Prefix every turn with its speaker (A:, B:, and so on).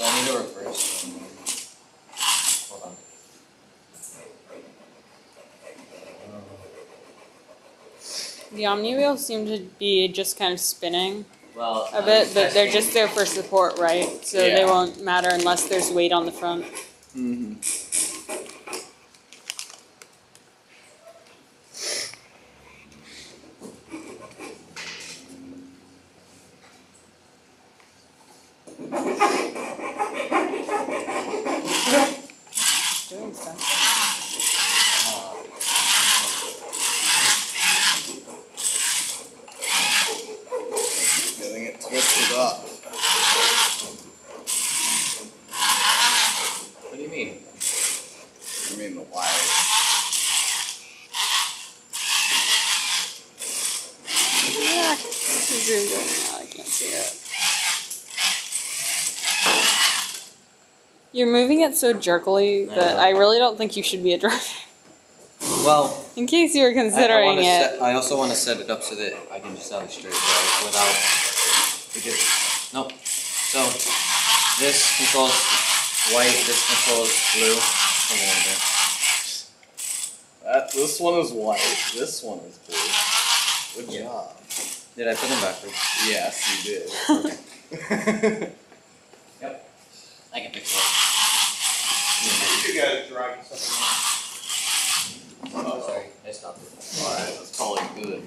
A: So I need to reverse. Hold on.
B: The Omni wheels seem to be just kind of spinning a bit, but they're just there for support, right? So they won't matter unless there's weight on the front.
C: Mm-hmm.
B: Doing stuff.
C: Getting it twisted up.
A: What do you mean?
C: I mean the wire.
B: Yeah, zoom in now. I can't see it. You're moving it so jerkily that I really don't think you should be a driver.
A: Well,
B: in case you were considering
A: I also want to set it up so that I can just have a straight drive without. Nope. So this controls white. This controls blue.
C: This one is white. This one is blue. Good job.
A: Did I put them backwards?
C: Yes, you did.
A: Okay. Yep. I can fix it.
D: You guys driving something.
A: Oh, sorry. I stopped it.
C: Alright, that's probably good.